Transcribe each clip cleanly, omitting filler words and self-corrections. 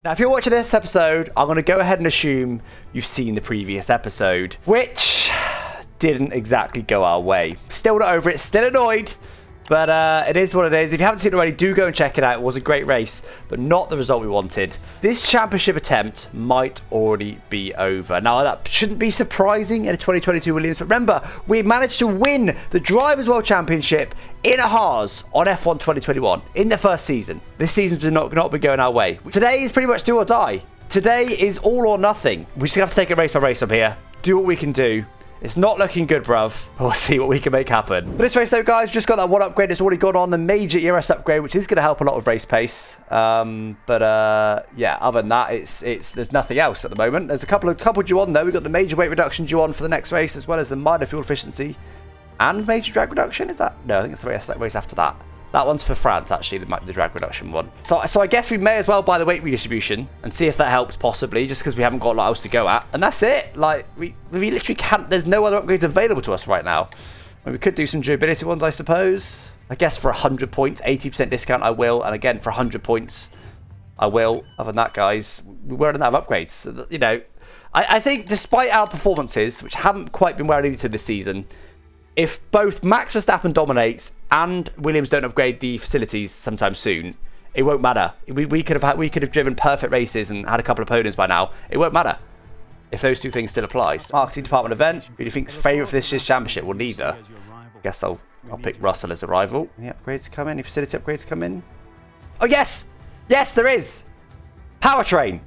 Now, if you're watching this episode, I'm going to go ahead and assume you've seen the previous episode, which didn't exactly go our way. Still not over it, still annoyed, but it is what it is. If you haven't seen it already, do go and check it out. It was a great race, but not the result we wanted. This championship attempt might already be over. Now, that shouldn't be surprising in a 2022 Williams, but remember, we managed to win the Drivers' World Championship in a Haas on F1 2021 in the first season. This season's not been going our way. Today is pretty much do or die. Today is all or nothing. We just have to take it race by race up here. Do what we can do. It's not looking good, bruv. We'll see what we can make happen. But this race, though, guys, just got that one upgrade. It's already gone on, the major ERS upgrade, which is going to help a lot with race pace. Yeah, other than that, there's nothing else at the moment. There's a couple Gillon, though. We've got the major weight reduction Gillon for the next race, as well as the minor fuel efficiency and major drag reduction. Is that? No, I think it's the race after that. That one's for France, actually, the drag reduction one. So I guess we may as well buy the weight redistribution and see if that helps, possibly, just because we haven't got a lot else to go at. And that's it. Like, we literally can't... There's no other upgrades available to us right now. I mean, we could do some durability ones, I suppose. I guess for 100 points, 80% discount, I will. And again, for 100 points, I will. Other than that, guys, we weren't have upgrades. So, you know, I think despite our performances, which haven't quite been where I needed to this season, if both Max Verstappen dominates and Williams don't upgrade the facilities sometime soon, it won't matter. We could have driven perfect races and had a couple of podiums by now. It won't matter if those two things still apply. Marketing department event. Who do you think's favourite for this year's championship? Well, neither. I guess I'll pick Russell as a rival. Any upgrades come in? Any facility upgrades come in? Oh yes, yes there is. Powertrain.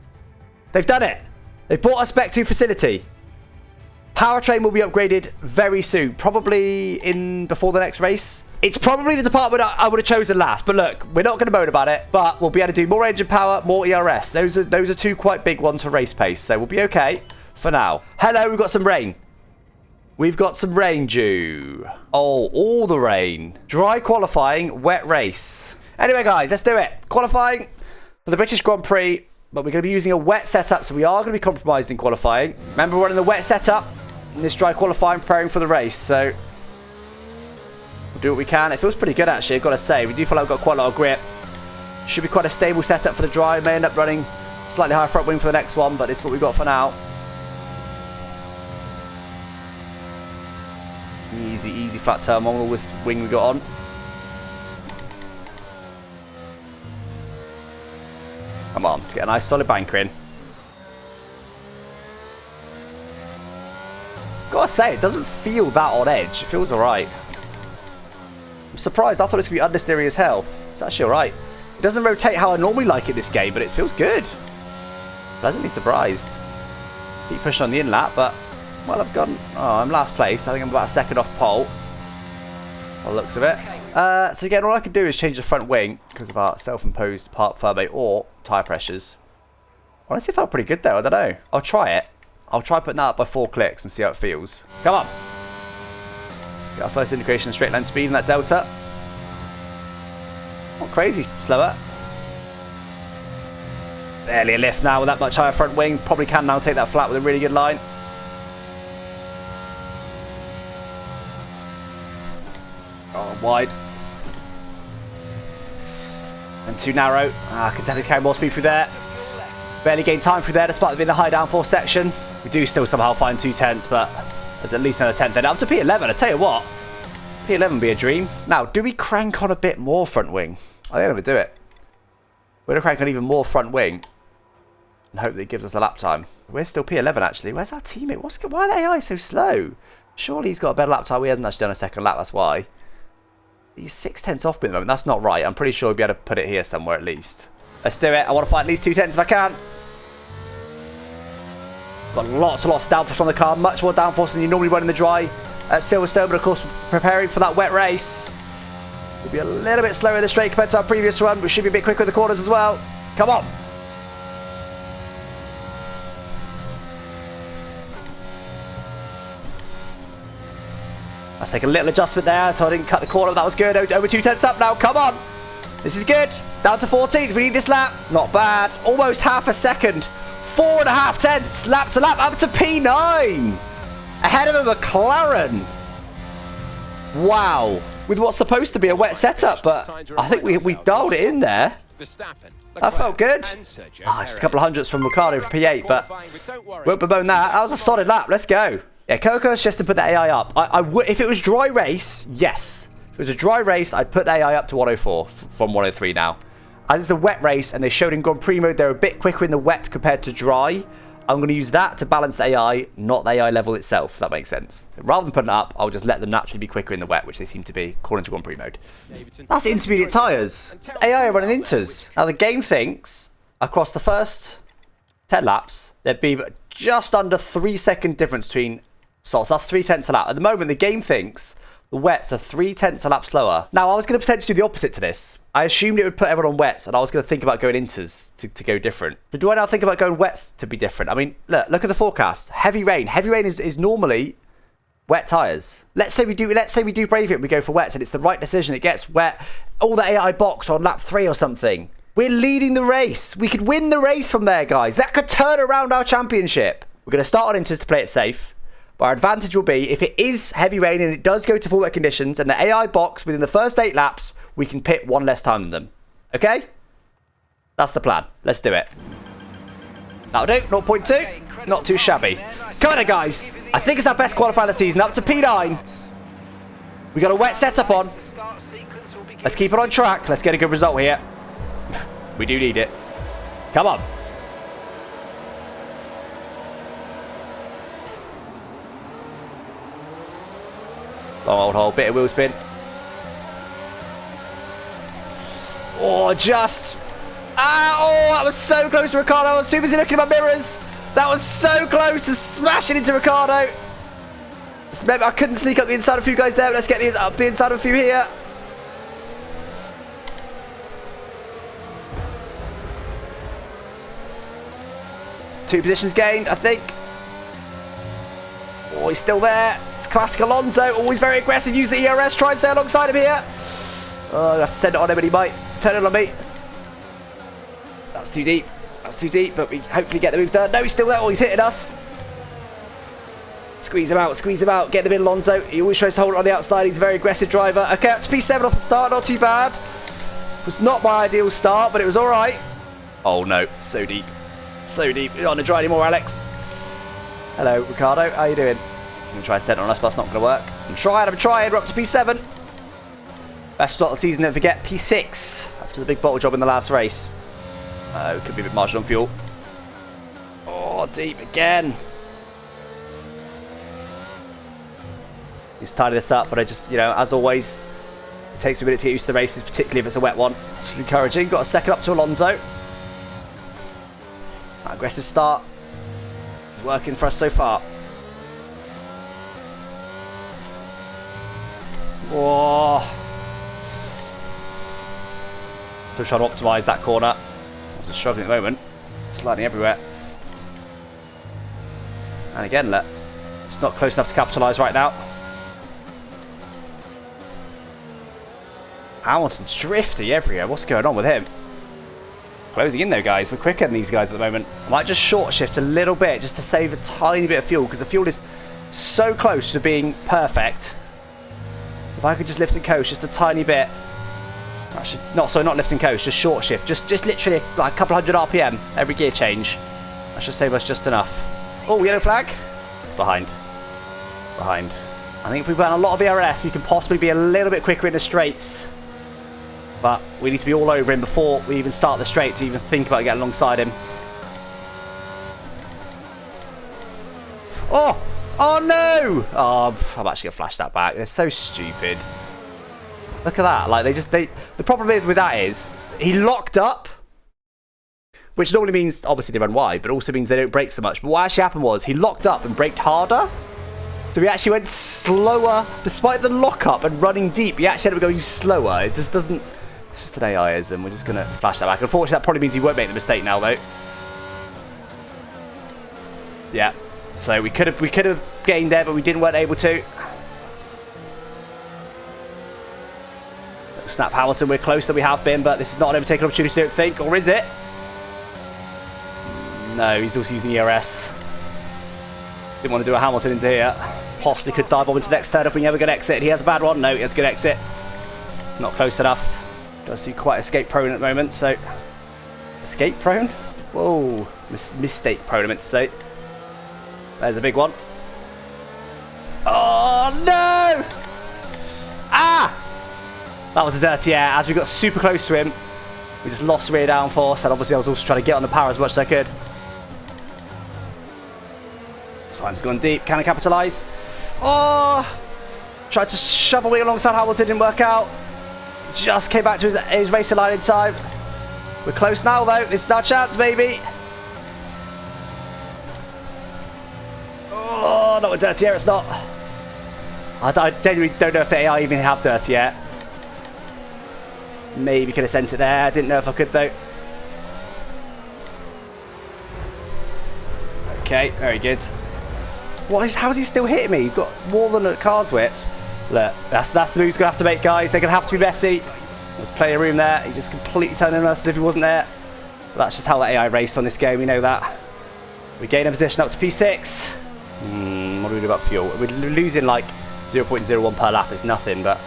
They've done it. They've bought a Spec 2 facility. Powertrain will be upgraded very soon, probably before the next race. It's probably the department I would have chosen last, but look, we're not going to moan about it, but we'll be able to do more engine power, more ERS. Those are two quite big ones for race pace, so we'll be okay for now. Hello, we've got some rain. We've got some rain due. Oh, all the rain. Dry qualifying, wet race. Anyway, guys, let's do it. Qualifying for the British Grand Prix, but we're going to be using a wet setup, so we are going to be compromised in qualifying. Remember, we're running the wet setup in this dry qualifying, preparing for the race, so we'll do what we can. It feels pretty good, actually, I've got to say. We do feel like we've got quite a lot of grip. Should be quite a stable setup for the dry. May end up running slightly higher front wing for the next one, but it's what we've got for now. Easy flat terminal with this wing we got on. Come on, let's get a nice solid banker in. Gotta say, it doesn't feel that on edge. It feels alright. I'm surprised. I thought it was going to be understeery as hell. It's actually alright. It doesn't rotate how I normally like it this game, but it feels good. Pleasantly surprised. Keep pushing on the in-lap, but... Well, I'm last place. I think I'm about a second off pole. By the looks of it. So again, all I can do is change the front wing because of our self-imposed part firmware or tyre pressures. Honestly, it felt pretty good though. I don't know. I'll try it. I'll try putting that up by 4 clicks and see how it feels. Come on. Get our first integration of straight line speed in that delta. Not crazy slower. Barely a lift now with that much higher front wing. Probably can now take that flat with a really good line. Oh, wide. And too narrow. Can definitely carry more speed through there. Barely gained time through there despite there being a high downforce section. We do still somehow find 2 tenths, but there's at least another 10th then. Up to P11, I tell you what. P11 would be a dream. Now, do we crank on a bit more front wing? I think I'm going to do it. We're going to crank on even more front wing and hope that it gives us the lap time. We're still P11 actually. Where's our teammate? Why are the AI so slow? Surely he's got a better lap time. He hasn't actually done a second lap, that's why. He's 6 tenths off at the moment. That's not right. I'm pretty sure we'll be able to put it here somewhere at least. Let's do it. I want to find at least 2 tenths if I can. Got lots of downforce on the car. Much more downforce than you normally run in the dry at Silverstone. But of course, preparing for that wet race. We'll be a little bit slower in the straight compared to our previous run. We should be a bit quicker in the corners as well. Come on. Let's take a little adjustment there so I didn't cut the corner. That was good. Over 2 tenths up now. Come on. This is good. Down to 14th. We need this lap. Not bad. Almost half a second. 4.5 tenths. Lap to lap. Up to P9. Ahead of a McLaren. Wow. With what's supposed to be a wet setup. But I think we dialed it in there. That felt good. Just a couple of hundreds from Ricciardo for P8, but won't bemoan that. That was a solid lap. Let's go. Yeah, Coco's just to put the AI up. I would, if it was dry race, yes. If it was a dry race, I'd put the AI up to 104 from 103 now. As it's a wet race, and they showed in Grand Prix mode, they're a bit quicker in the wet compared to dry. I'm going to use that to balance the AI, not the AI level itself, if that makes sense. So rather than putting it up, I'll just let them naturally be quicker in the wet, which they seem to be, according to Grand Prix mode. That's intermediate tyres. AI are running inters. Now, the game thinks, across the first 10 laps, there'd be just under 3-second difference between salts. That's 3/10 a lap. At the moment, the game thinks the wets are 3/10 a lap slower. Now, I was going to potentially do the opposite to this. I assumed it would put everyone on wets, and I was going to think about going inters to go different. So do I now think about going wets to be different? I mean, look at the forecast. Heavy rain. Heavy rain is normally wet tyres. Let's say we do brave it and we go for wets, and it's the right decision. It gets wet. All the AI box on lap 3 or something. We're leading the race. We could win the race from there, guys. That could turn around our championship. We're going to start on inters to play it safe. But our advantage will be, if it is heavy rain and it does go to full wet conditions, and the AI box within the first 8 laps, we can pit one less time than them. Okay? That's the plan. Let's do it. That'll do. 0.2. Not too shabby. Come on, guys. I think it's our best qualifier of the season. Up to P9. We got a wet setup on. Let's keep it on track. Let's get a good result here. We do need it. Come on. Long old hole, bit of wheel spin. Oh, just. Oh, that was so close to Ricciardo. I was too busy looking at my mirrors. That was so close to smashing into Ricciardo. I couldn't sneak up the inside of a few guys there, but let's get up the inside of a few here. Two positions gained, I think. Oh, he's still there. It's classic Alonso. Always very aggressive. Use the ERS. Try and stay alongside him here. Oh, I have to send it on him, but he might turn it on me. That's too deep. That's too deep, but we hopefully get the move done. No, he's still there. Oh, he's hitting us. Squeeze him out. Squeeze him out. Get them in, Alonso. He always tries to hold it on the outside. He's a very aggressive driver. Okay, up to P7 off the start. Not too bad. It was not my ideal start, but it was all right. Oh, no. So deep. So deep. You're not going to dry anymore, Alex. Hello, Ricciardo. How you doing? I'm going to try to set it on us, but that's not going to work. I'm trying. We're up to P7. Best start of the season. Don't forget, P6. After the big bottle job in the last race. Could be a bit marginal on fuel. Oh, deep again. Let's tidy this up, but I just, as always, it takes me a minute to get used to the races, particularly if it's a wet one. Which is encouraging. Got a second up to Alonso. Aggressive start. Working for us so far. Whoa. Still trying to optimise that corner. I'm just struggling at the moment. Sliding everywhere. And again, look. It's not close enough to capitalise right now. Hamilton's drifty everywhere. What's going on with him? Closing in though, guys. We're quicker than these guys at the moment. I might just short shift a little bit just to save a tiny bit of fuel, because the fuel is so close to being perfect. If I could just lift and coast just a tiny bit. Not lift and coast, just short shift. Just literally like a couple hundred RPM every gear change. That should save us just enough. Oh, yellow flag. It's behind. I think if we put on a lot of ERS, we can possibly be a little bit quicker in the straights. But we need to be all over him before we even start the straight to even think about getting alongside him. Oh! Oh no! Oh, I'm actually going to flash that back. They're so stupid. Look at that. Like, the problem with that is, he locked up. Which normally means, obviously, they run wide, but also means they don't brake so much. But what actually happened was, he locked up and braked harder. So he actually went slower. Despite the lock-up and running deep, he actually ended up going slower. It just doesn't... It's just an AI-ism. We're just going to flash that back. Unfortunately, that probably means he won't make the mistake now, though. Yeah. So we could have gained there, but we weren't able to. Snap Hamilton. We're closer than we have been, but this is not an overtaken opportunity, I don't think. Or is it? No, he's also using ERS. Didn't want to do a Hamilton into here. Possibly could dive bomb into the next turn if we never get exit. He has a bad one. No, he has a good exit. Not close enough. Does seem quite escape prone at the moment, so... Escape prone? Whoa. Mistake prone, I meant to say. There's a big one. Oh, no! Ah! That was a dirty air. As we got super close to him, we just lost rear downforce, and obviously I was also trying to get on the power as much as I could. Sign's gone deep. Can I capitalise? Oh! Tried to shove a wing alongside Hamilton, didn't work out. Just came back to his racing line in time. We're close now, though. This is our chance, baby. Oh, not with dirty air, it's not. I genuinely don't know if the AI even have dirty air. Maybe could have sent it there. I didn't know if I could, though. Okay, very good. How's he still hitting me? He's got more than a car's width. Look, that's the move he's going to have to make, guys. They're going to have to be messy. There's plenty of room there. He just completely turned us as if he wasn't there. But that's just how the AI raced on this game. We know that. We gain a position up to P6. What do we do about fuel? We're losing like 0.01 per lap. It's nothing, but...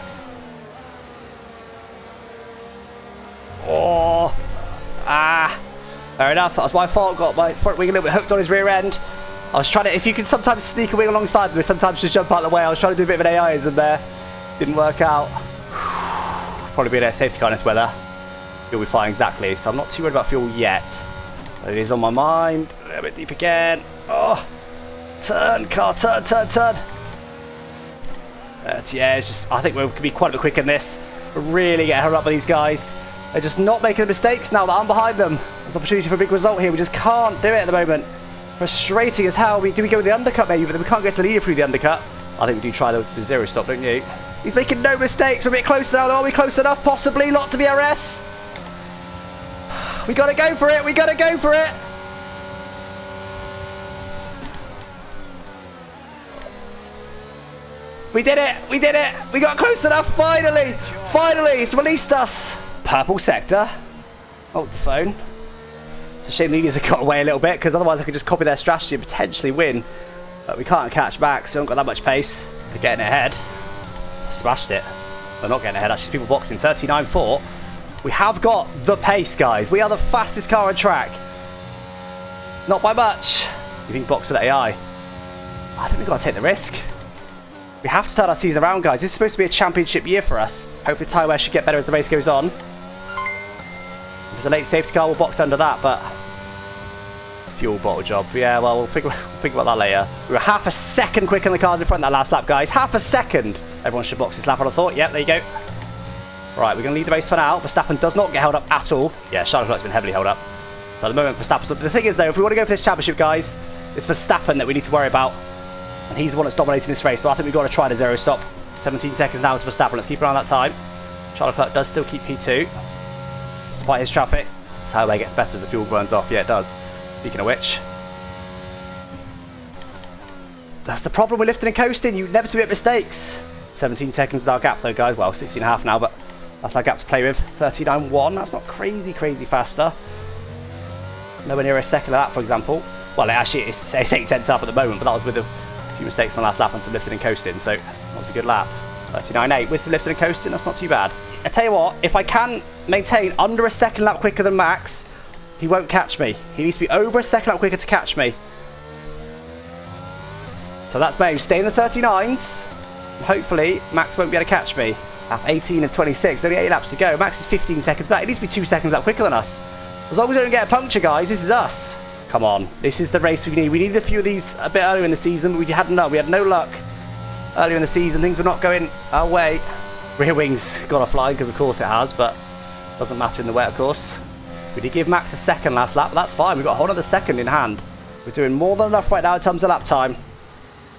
Oh! Ah! Fair enough. That was my fault. Got my front wing a little bit hooked on his rear end. I was trying to... If you can sometimes sneak a wing alongside them, sometimes just jump out of the way. I was trying to do a bit of an AIism there. Didn't work out. Probably be a safety car in this weather. You'll be fine, exactly. So I'm not too worried about fuel yet. But it is on my mind. A little bit deep again. Oh! Turn, car, turn, turn, turn. Yeah, it's just... I think we're going to be quite a bit quicker than this. Really get held up by these guys. They're just not making the mistakes now that I'm behind them. There's an opportunity for a big result here. We just can't do it at the moment. Frustrating as hell. Do we go with the undercut maybe? But then we can't get to the leader through the undercut. I think we do try the zero stop, don't you? He's making no mistakes. We're a bit closer now. Are we close enough? Possibly. Lots of ERS. We got to go for it. We got to go for it. We did it. We did it. We got close enough. Finally. Finally. It's released us. Purple sector. Oh, the phone. It's a shame the leaders have got away a little bit, because otherwise I could just copy their strategy and potentially win. But we can't catch back, so we haven't got that much pace. They're getting ahead. Smashed it. They're not getting ahead, actually. People boxing 39.4. We have got the pace, guys. We are the fastest car on track. Not by much. You think box with AI? I think we've got to take the risk. We have to start our season around, guys. This is supposed to be a championship year for us. Hopefully tyre wear should get better as the race goes on. If there's a late safety car, we'll box under that, but... Fuel bottle job. Yeah, well, we'll think about that later. We were half a second quicker than the cars in front of that last lap, guys. Half a second. Everyone should box this lap, I thought. Yep, there you go. Right, we're going to lead the race for now. Verstappen does not get held up at all. Yeah, Charles Leclerc's been heavily held up. So at the moment, Verstappen's up. The thing is, though, if we want to go for this championship, guys, it's Verstappen that we need to worry about. And he's the one that's dominating this race, so I think we've got to try the zero stop. 17 seconds now to Verstappen. Let's keep an eye on that time. Charles Leclerc does still keep P2, despite his traffic. Tyre wear gets better as the fuel burns off. Yeah, it does. Speaking of which, that's the problem with lifting and coasting. You never to make mistakes. 17 seconds is our gap, though, guys. Well, 16.5 now, but that's our gap to play with. 39.1. That's not crazy faster. Nowhere near a second of that, for example. Well, actually, it's 8 tenths up at the moment, but that was with a few mistakes on the last lap and some lifting and coasting, so that was a good lap. 39.8 with some lifting and coasting. That's not too bad. I tell you what, if I can maintain under a second lap quicker than Max, he won't catch me. He needs to be over a second lap quicker to catch me. So that's me. Stay in the 39s. Hopefully, Max won't be able to catch me. Lap 18 of 26. Only 8 laps to go. Max is 15 seconds back. He needs to be 2 seconds up quicker than us. As long as we don't get a puncture, guys, this is us. Come on. This is the race we need. We needed a few of these a bit earlier in the season, but we had no luck earlier in the season. Things were not going our way. Rear wings got offline, because of course it has, but doesn't matter in the wet, of course. We did give Max a second last lap, but that's fine. We've got a whole other second in hand. We're doing more than enough right now in terms of lap time.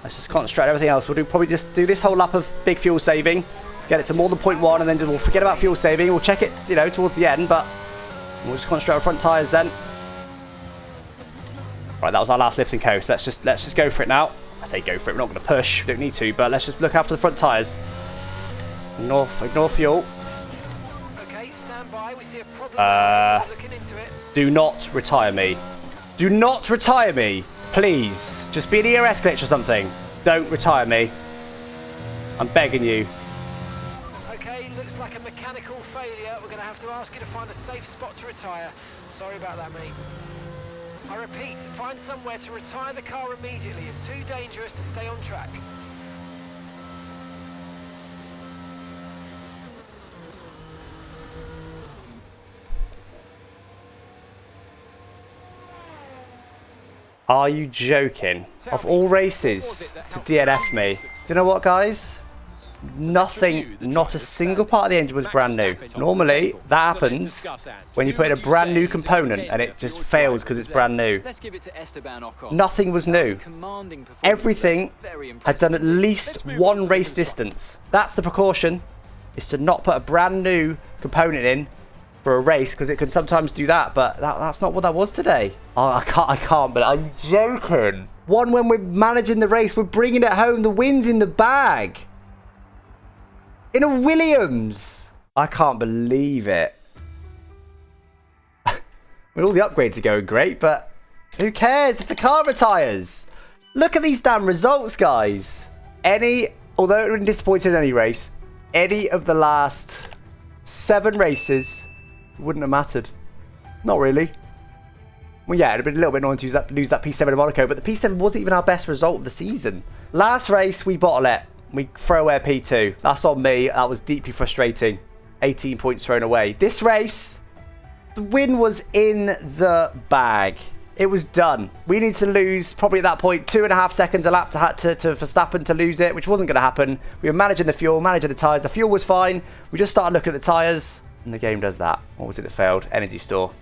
Let's just concentrate on everything else. We'll probably just do this whole lap of big fuel saving, get it to more than 0.1, and then we'll forget about fuel saving. We'll check it, towards the end, but we'll just concentrate on front tyres then. Right, that was our last lifting coast. Let's just go for it now. I say go for it. We're not going to push. We don't need to, but let's just look after the front tyres. Ignore fuel. Okay, stand by. We see a problem. Looking into it. Do not retire me. Do not retire me, please. Just be an ERS glitch or something. Don't retire me. I'm begging you. Okay, looks like a mechanical failure. We're going to have have to ask you to find a safe spot to retire. Sorry about that, mate. I repeat, find somewhere to retire the car immediately. It's too dangerous to stay on track. Are you joking? Of all races to DNF me. You know what, guys? Nothing, not a single part of the engine was brand new. Normally, that happens when you put in a brand new component and it just fails because it's brand new. Nothing was new. Everything had done at least one race distance. That's the precaution, is to not put a brand new component in for a race, because it could sometimes do that, but that's not what that was today. Oh, I can't, but are you joking? One, when we're managing the race, we're bringing it home, the win's in the bag. In a Williams. I can't believe it. I mean, all the upgrades are going great, but who cares if the car retires? Look at these damn results, guys. Although it would have been disappointed in any race, any of the last 7 races wouldn't have mattered. Not really. Well, yeah, it'd have been a little bit annoying to lose that P7 in Monaco, but the P7 wasn't even our best result of the season. Last race, we bottle it. We throw away a P2. That's on me. That was deeply frustrating. 18 points thrown away. This race, the win was in the bag. It was done. We need to lose, probably at that point, 2.5 seconds a lap to Verstappen to lose it, which wasn't going to happen. We were managing the fuel, managing the tyres. The fuel was fine. We just started looking at the tyres, and the game does that. What was it that failed? Energy store.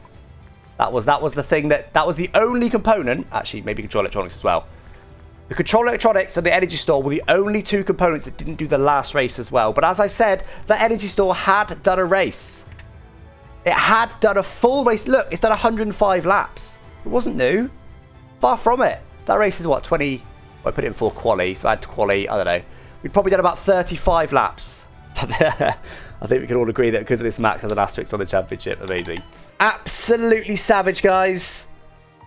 That was the thing that was the only component. Actually, maybe control electronics as well. The control electronics and the energy store were the only 2 components that didn't do the last race as well. But as I said, the energy store had done a race. It had done a full race. Look, it's done 105 laps. It wasn't new. Far from it. That race is what, 20... Well, I put it in for quali, so I had quali, I don't know. We'd probably done about 35 laps. I think we can all agree that because of this, Max has an asterisk on the championship. Amazing. Absolutely savage, guys.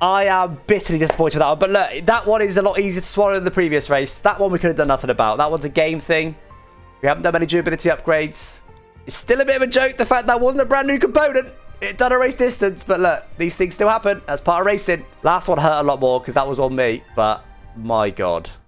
I am bitterly disappointed with that one. But look, that one is a lot easier to swallow than the previous race. That one we could have done nothing about. That one's a game thing. We haven't done any durability upgrades. It's still a bit of a joke, the fact that wasn't a brand new component. It done a race distance. But look, these things still happen. That's part of racing. Last one hurt a lot more because that was on me. But my God.